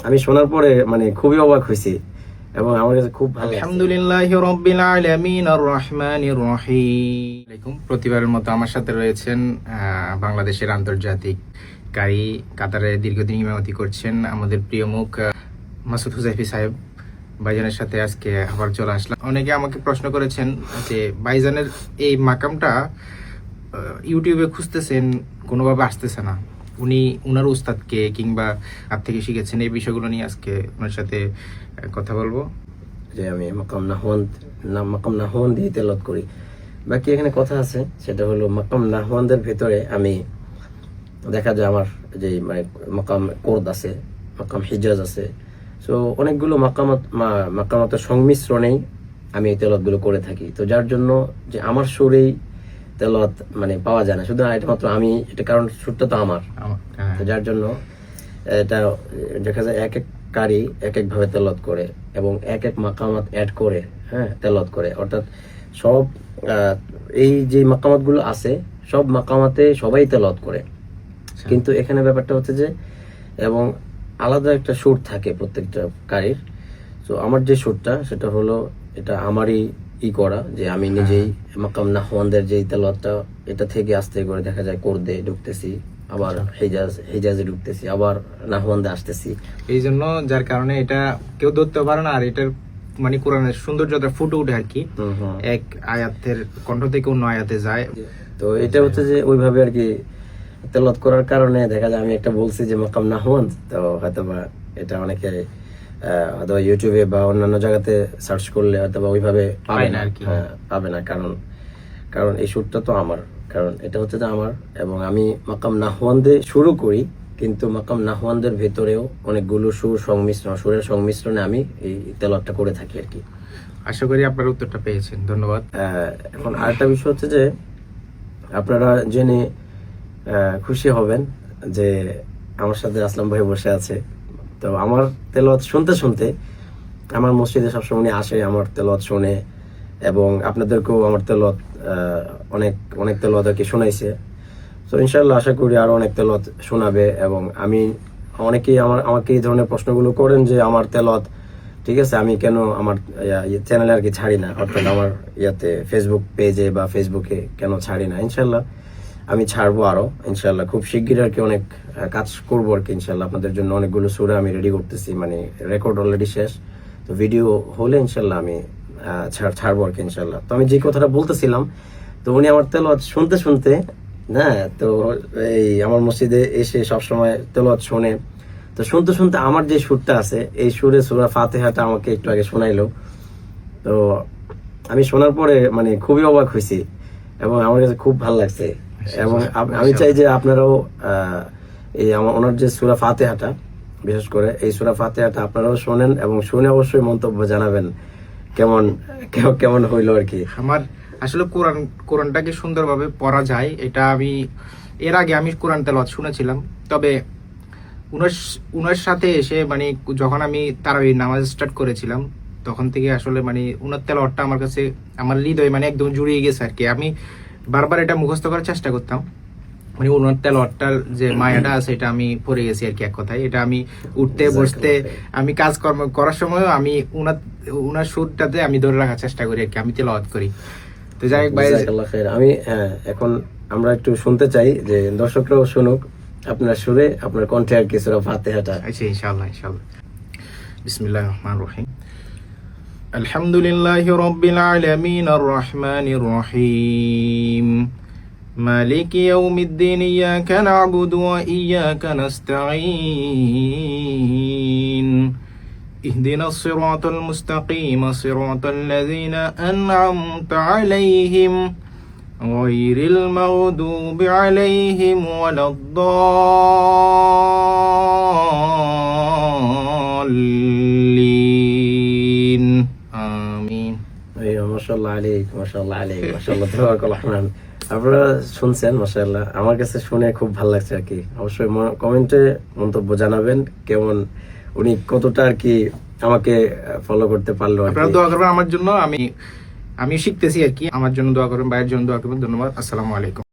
আমি শোনার পরে মানে খুবই অবাক হয়েছি এবং আমার কাছে খুব ভালো লাগছে। আলহামদুলিল্লাহি রাব্বিল আলামিন আর রহমানির রহিম। প্রতিবারের মতো আমার সাথে রয়েছেন বাংলাদেশের আন্তর্জাতিক কারি, কাতারে দীর্ঘদিন ইমামতি করছেন আমাদের প্রিয় মুখ মাসুদ হুজাইফি সাহেব। ভাইজানের সাথে আজকে আবার চলে আসলাম। অনেকে আমাকে প্রশ্ন করেছেন যে ভাইজানের এই মাকামটা ইউটিউবে খুঁজতেছেন, কোনোভাবে আসতেছে না, উনি উনার উস্তাদকে কিংবা আপ থেকে শিখেছেন, এই বিষয়গুলো নিয়ে আজকে ওনার সাথে কথা বলবো। যে আমি মাকাম নাহওয়ান দিয়ে তেলাওয়াত করি। বাকি এখানে কথা আছে, সেটা হলো মাকাম নাহওয়ানদের ভেতরে আমি দেখা যায় আমার যে মানে মাকাম কোরদ আছে, মাকাম হিজাজ আছে, সো অনেকগুলো মাকামাতের সংমিশ্রণেই আমি এই তেলাওয়াতগুলো করে থাকি। তো যার জন্য যে আমার সুরেই তেলাওয়াত মানে পাওয়া যায় না, শুধু এটা মাত্র আমি, এটা কারণ সুরটা তো আমার। তো যার জন্য এটা দেখা যায় এক এক কারি এক এক ভাবে তেলাওয়াত করে এবং এক এক মাকামাত অ্যাড করে তেলাওয়াত করে, অর্থাৎ সব এই যে মাকামাত গুলো আছে সব মাকামাতে সবাই তেলাওয়াত করে, কিন্তু এখানে ব্যাপারটা হচ্ছে যে এবং আলাদা একটা সুর থাকে প্রত্যেকটা কারির। তো আমার যে সুরটা সেটা হলো এটা আমারই করা, যে আমি নিজেই মাকাম নাহওয়ানদের যে তেলাওয়াতটা এটা থেকে আস্তে করে দেখা যায় কোরদে ঢুকতেছি, আবার হিজাজে ঢুকতেছি, আবার নাহওয়ান্দে আসতেছি। এই জন্য যার কারণে এটা কেউ ধরতে পারে না, আর এটার মানে কোরআনের সৌন্দর্যটা ফুটে উঠে আর কি, এক আয়াতের কণ্ঠ থেকে অন্য আয়াতে যায়। তো এটা হচ্ছে যে ওইভাবে আর কি তেলাওয়াত করার কারণে দেখা যায় আমি একটা বলছি যে মাকাম নাহওয়ান্দ, তো হয়তোবা এটা অনেকে হয়তো ইউটিউবে বা অন্যান্য জায়গাতে সার্চ করলে হয়তো বা ওইভাবে পাবে না আর কি, পাবে না, কারণ এই সুরটা তো আমার, কারণ এটা হচ্ছে যে আমার, এবং আমি মাকাম নাহওয়ান্দে শুরু করি, কিন্তু মাকাম নাহওয়ানদের ভেতরেও অনেকগুলো সুরের সংমিশ্রণে আমি এই তেলাওয়াতটা করে থাকি আর কি। আশা করি আপনার উত্তরটা পেয়েছেন, ধন্যবাদ। এখন আরেকটা বিষয় হচ্ছে যে আপনারা জেনে খুশি হবেন যে আমার সাথে আসলাম ভাই বসে আছে। তো আমার তেলাওয়াত শুনতে শুনতে আমার মসজিদে সবসময় উনি আসে, আমার তেলাওয়াত শুনে, এবং আপনাদেরকেও আমার তেলাওয়াত অনেক তেলাওয়াত আর কি শোনাইছে। তো ইনশাআল্লাহ আশা করি আরো অনেক তেলাওয়াত শোনাবে। এবং আমি অনেকেই আমাকে এই ধরনের প্রশ্নগুলো করেন যে আমার তেলাওয়াত ঠিক আছে, আমি কেন আমার চ্যানেলে আর কি ছাড়ি না, অর্থাৎ আমার ফেসবুক পেজে বা ফেসবুকে কেন ছাড়ি না। ইনশাআল্লাহ আমি ছাড়বো আরো, ইনশাআল্লাহ খুব শিগগির আর কি অনেক কাজ করবো আর কি। ইনশাআল্লাহ আপনাদের জন্য অনেকগুলো সূরা আমি রেডি করতেছি, মানে রেকর্ড অলরেডি শেষ, তো ভিডিও হলে ইনশাআল্লাহ আমি ছাড়বো আর কি ইনশাআল্লাহ। তো আমি যে কথাটা বলতেছিলাম, তো উনি আমার তেলাওয়াত শুনতে শুনতে তো এই আমার মসজিদে এসে সবসময় তেলাওয়াত শোনে। তো শুনতে শুনতে আমার যে সুরটা আছে এই সুরে সূরা ফাতিহাটা আমাকে একটু আগে শোনাইলো। তো আমি শোনার পরে মানে খুবই অবাক হয়েছি এবং আমার কাছে খুব ভালো লাগছে। এবং আমি চাই যে আপনারাও এই ওনার যে সূরা ফাতিহাটা, বিশেষ করে এই সূরা ফাতিহাটা আপনারাও শোনেন এবং শুনে অবশ্যই মন্তব্য জানাবেন কেমন হইলো আর কি। আমার আসলে কোরআনটাকে সুন্দরভাবে পড়া যায়, এটা আমি এর আগে আমি কোরআন তেলাওয়াত শুনেছিলাম, তবে উনার সাথে এসে মানে যখন আমি তারাবির নামাজ স্টার্ট করেছিলাম তখন থেকে আসলে মানে উনার তেলাওয়াতটা আমার কাছে আমার হৃদয় মানে একদম জুড়িয়ে গেছে আর কি। আমি বারবার এটা মুখস্থ করার চেষ্টা করতাম, মানে উনার তেলাওয়াতটার যে মায়াটা আছে এটা আমি পড়ে গেছি আর কি, এক কথায়। এটা আমি উঠতে বসতে আমি কাজকর্ম করার সময়ও আমি উনার সুরটাতে আমি ধরে রাখার চেষ্টা করি আর কি, আমি তেলাওয়াত করি। তো যাই হোক ভাই, আমি এখন আমরা একটু শুনতে চাই যে দর্শকরাও শুনুক আপনার সুরে, আপনার কণ্ঠে আর কি সূরা ফাতিহাটা। আচ্ছা, ইনশাআল্লাহ। বিসমিল্লাহির রহমানির রহিম। আলহামদুলিল্লাহি রাব্বিল আলামিন আর রহমানির রহিম مالك يوم الدين إياك نعبد وإياك نستعين اهدنا الصراط المستقيم صراط الذين أنعمت عليهم غير المغضوب عليهم ولا الضالين آمين। মাশাআল্লাহ আলাইক, মাশাআল্লাহ আলাইক, মাশাআল্লাহ তাবারাকাল্লাহ রহমান। আপনারা শুনছেন, মাশাআল্লাহ আমার কাছে শুনে খুব ভালো লাগছে আর কি। অবশ্যই কমেন্টে মন্তব্য জানাবেন কেমন, উনি কতটা আর কি আমাকে ফলো করতে পারলো। আপনারা দোয়া করবেন আমার জন্য, আমি শিখতেছি আর কি, আমার জন্য দোয়া করবেন, ভাইয়ের জন্য দোয়া করবেন। ধন্যবাদ, আসসালামু আলাইকুম।